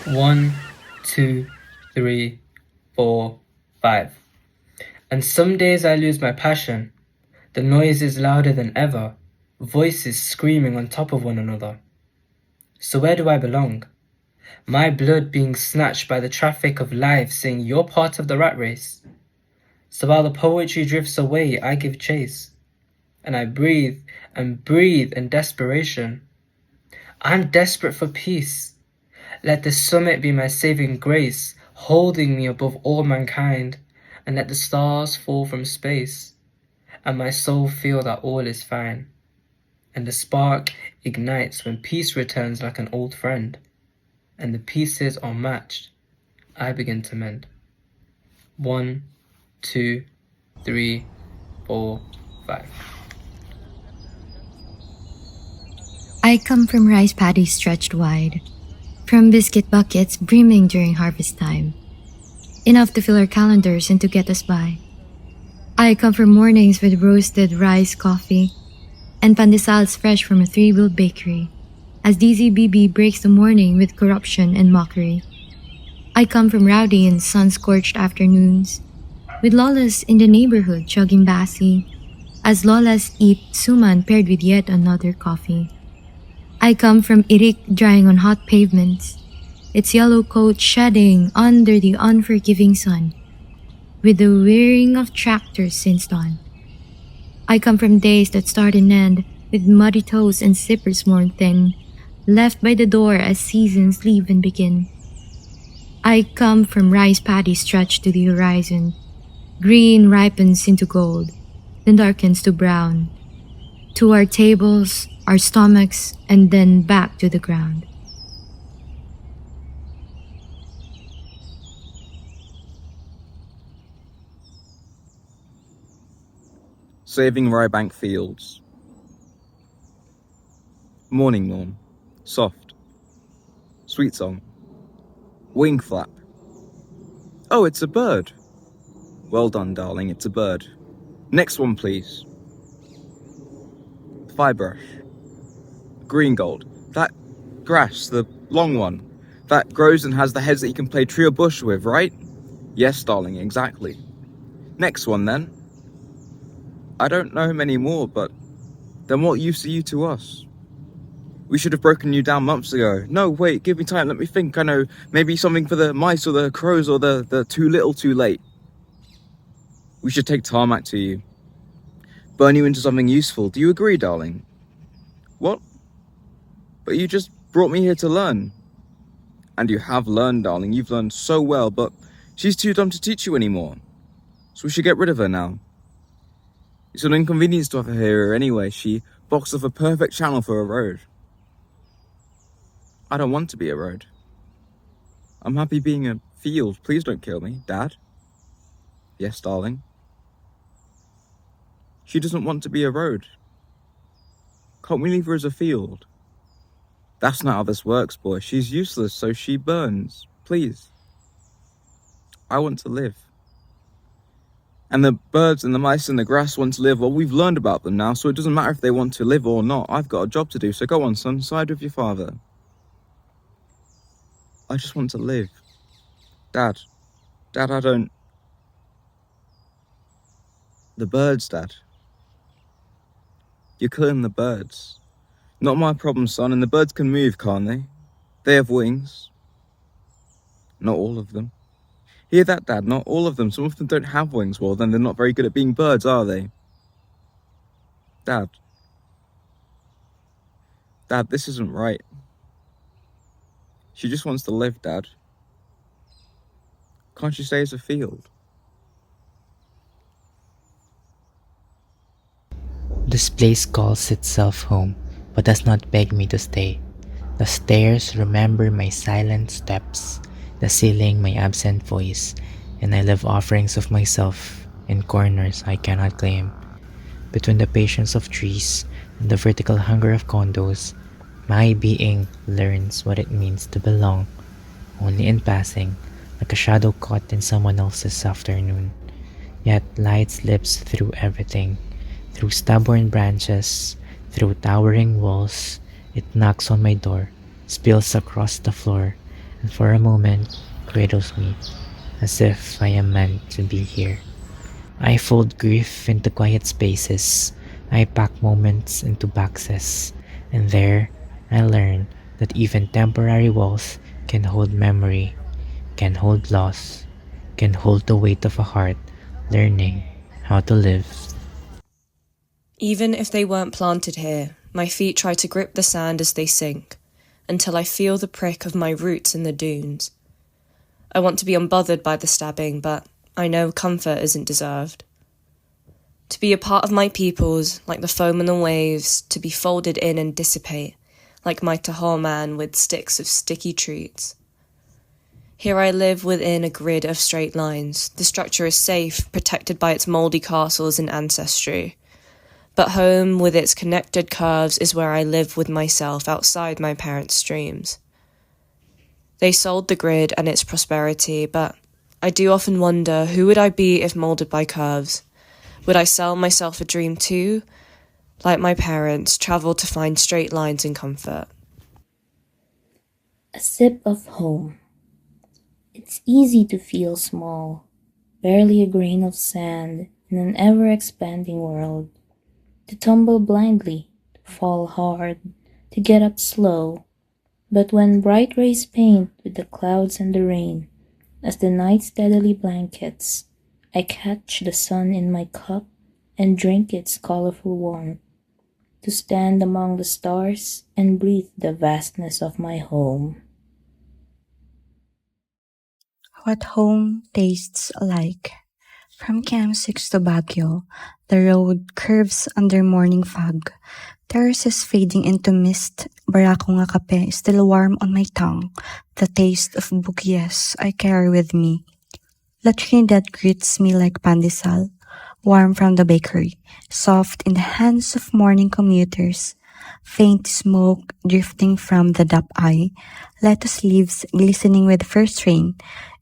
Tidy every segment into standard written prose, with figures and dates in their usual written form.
1, 2, 3, 4, 5. And some days I lose my passion. The noise is louder than ever, voices screaming on top of one another. So where do I belong? My blood being snatched by the traffic of life, saying you're part of the rat race. So while the poetry drifts away, I give chase. And I breathe and breathe in desperation. I'm desperate for peace. Let the summit be my saving grace, holding me above all mankind, and let the stars fall from space, and my soul feel that all is fine. And the spark ignites when peace returns like an old friend, and the pieces are matched. I begin to mend. 1, 2, 3, 4, 5. I come from rice paddies stretched wide, from biscuit buckets brimming during harvest time, enough to fill our calendars and to get us by. I come from mornings with roasted rice coffee and pandesals fresh from a three-wheeled bakery, as DZBB breaks the morning with corruption and mockery. I come from rowdy and sun-scorched afternoons, with lolas in the neighborhood chugging Bassi, as lolas eat suman paired with yet another coffee. I come from Irik drying on hot pavements, its yellow coat shedding under the unforgiving sun, with the whirring of tractors since dawn. I come from days that start and end, with muddy toes and zippers worn thin, left by the door as seasons leave and begin. I come from rice paddies stretched to the horizon. Green ripens into gold, then darkens to brown. To our tables, our stomachs, and then back to the ground. Saving Ryebank Fields. Morning morn, soft. Sweet song. Wing flap. Oh, it's a bird. Well done, darling, it's a bird. Next one, please. Firebrush. Green gold. That grass, the long one. That grows and has the heads that you can play tree or bush with, right? Yes, darling, exactly. Next one, then. I don't know many more, but then what use are you to us? We should have broken you down months ago. No, wait, give me time, let me think. I know, maybe something for the mice or the crows or the too little too late. We should take tarmac to you. Burn you into something useful. Do you agree, darling? What? But you just brought me here to learn. And you have learned, darling. You've learned so well, but she's too dumb to teach you anymore. So we should get rid of her now. It's an inconvenience to have her here anyway. She blocks off a perfect channel for a road. I don't want to be a road. I'm happy being a field. Please don't kill me, Dad. Yes, darling. She doesn't want to be a road. Can't we leave her as a field? That's not how this works, boy. She's useless, so she burns. Please. I want to live. And the birds and the mice and the grass want to live. Well, we've learned about them now, so it doesn't matter if they want to live or not. I've got a job to do, so go on, son. Side with your father. I just want to live. Dad, I don't... The birds, Dad. You're killing the birds. Not my problem, son, and the birds can move, can't they? They have wings. Not all of them. Hear that, Dad? Not all of them. Some of them don't have wings. Well, then they're not very good at being birds, are they? Dad. Dad, this isn't right. She just wants to live, Dad. Can't you stay as a field? This place calls itself home, but does not beg me to stay. The stairs remember my silent steps, the ceiling my absent voice, and I live offerings of myself in corners I cannot claim. Between the patience of trees and the vertical hunger of condos, my being learns what it means to belong, only in passing, like a shadow caught in someone else's afternoon. Yet light slips through everything, through stubborn branches, through towering walls. It knocks on my door, spills across the floor, and for a moment cradles me, as if I am meant to be here. I fold grief into quiet spaces, I pack moments into boxes, and there I learn that even temporary walls can hold memory, can hold loss, can hold the weight of a heart learning how to live. Even if they weren't planted here, my feet try to grip the sand as they sink, until I feel the prick of my roots in the dunes. I want to be unbothered by the stabbing, but I know comfort isn't deserved. To be a part of my peoples, like the foam and the waves, to be folded in and dissipate, like my Tahor man with sticks of sticky treats. Here I live within a grid of straight lines. The structure is safe, protected by its mouldy castles and ancestry. But home, with its connected curves, is where I live with myself outside my parents' streams. They sold the grid and its prosperity, but I do often wonder, who would I be if moulded by curves? Would I sell myself a dream too? Like my parents, travel to find straight lines and comfort. A sip of home. It's easy to feel small, barely a grain of sand in an ever-expanding world. To tumble blindly, to fall hard, to get up slow. But when bright rays paint with the clouds and the rain, as the night steadily blankets, I catch the sun in my cup and drink its colorful warmth, to stand among the stars and breathe the vastness of my home. What home tastes like. From Camp 6 to Baguio, the road curves under morning fog. Terraces fading into mist, Barako nga kape still warm on my tongue. The taste of bukies I carry with me. La Trinidad greets me like pandesal, warm from the bakery, soft in the hands of morning commuters. Faint smoke drifting from the dap eye, lettuce leaves glistening with first rain,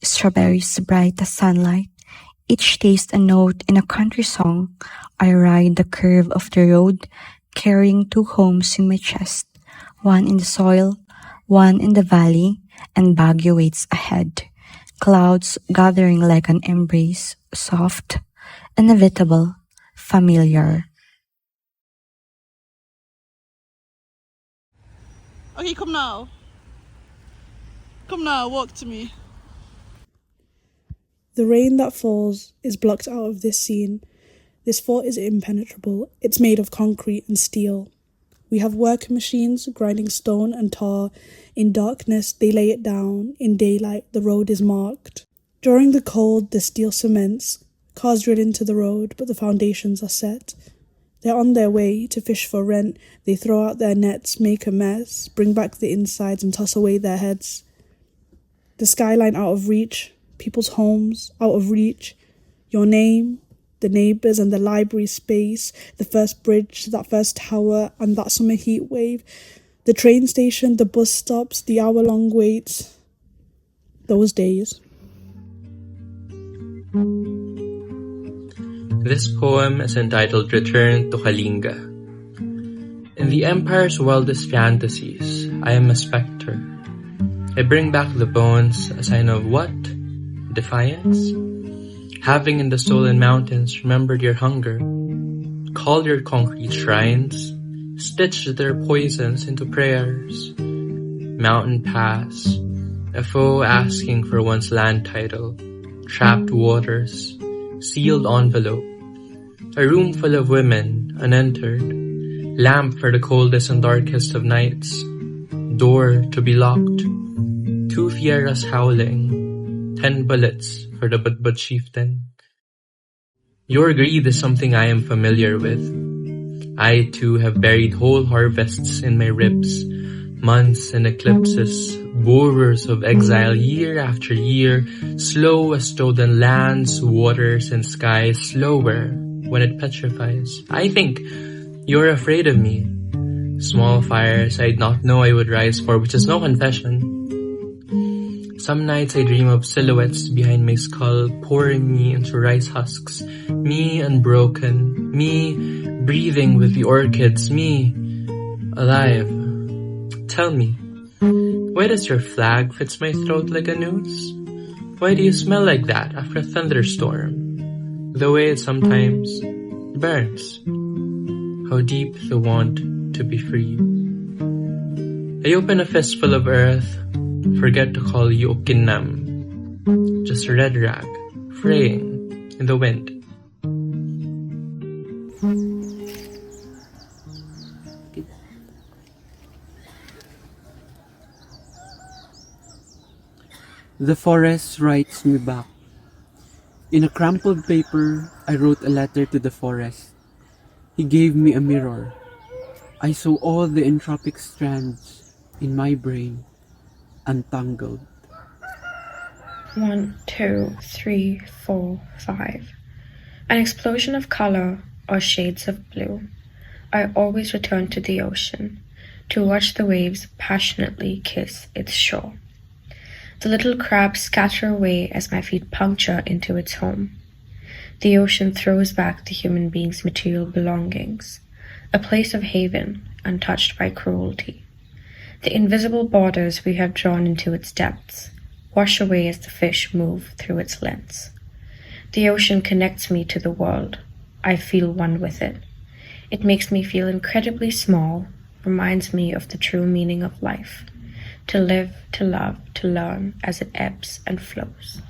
strawberries bright as sunlight. Each taste a note in a country song. I ride the curve of the road, carrying two homes in my chest, one in the soil, one in the valley, and Baguio waits ahead. Clouds gathering like an embrace, soft, inevitable, familiar. Okay, come now. Come now, walk to me. The rain that falls is blocked out of this scene. This fort is impenetrable. It's made of concrete and steel. We have working machines grinding stone and tar. In darkness, they lay it down. In daylight, the road is marked. During the cold, the steel cements. Cars drill into the road, but the foundations are set. They're on their way to fish for rent. They throw out their nets, make a mess, bring back the insides and toss away their heads. The skyline out of reach. People's homes out of reach, your name, the neighbours and the library space, the first bridge, that first tower and that summer heat wave, the train station, the bus stops, the hour-long waits, those days. This poem is entitled Return to Kalinga. In the Empire's wildest fantasies, I am a spectre. I bring back the bones, a sign of what? Defiance? Having in the stolen mountains remembered your hunger, called your concrete shrines, stitched their poisons into prayers. Mountain pass, a foe asking for one's land title, trapped waters, sealed envelope, a room full of women, unentered, lamp for the coldest and darkest of nights, door to be locked, 2 fieras howling, 10 bullets for the Budbud chieftain. Your greed is something I am familiar with. I too have buried whole harvests in my ribs, months and eclipses, borers of exile year after year, slow as stolen lands, waters and skies, slower when it petrifies. I think you're afraid of me. Small fires I'd not know I would rise for, which is no confession. Some nights I dream of silhouettes behind my skull, pouring me into rice husks. Me unbroken, me breathing with the orchids, me alive. Tell me, Why does your flag fit my throat like a noose? Why do you smell like that after a thunderstorm? The way it sometimes burns. How deep the want to be free. I open a fistful of earth, forget to call you Okinam. Just a red rag, fraying in the wind. The forest writes me back. In a crumpled paper, I wrote a letter to the forest. He gave me a mirror. I saw all the entropic strands in my brain untangled. 1, 2, 3, 4, 5. An explosion of color or shades of blue. I always return to the ocean to watch the waves passionately kiss its shore. The little crabs scatter away as my feet puncture into its home. The ocean throws back the human being's material belongings, a place of haven untouched by cruelty. The invisible borders we have drawn into its depths wash away as the fish move through its lengths. The ocean connects me to the world. I feel one with it. It makes me feel incredibly small, reminds me of the true meaning of life. To live, to love, to learn as it ebbs and flows.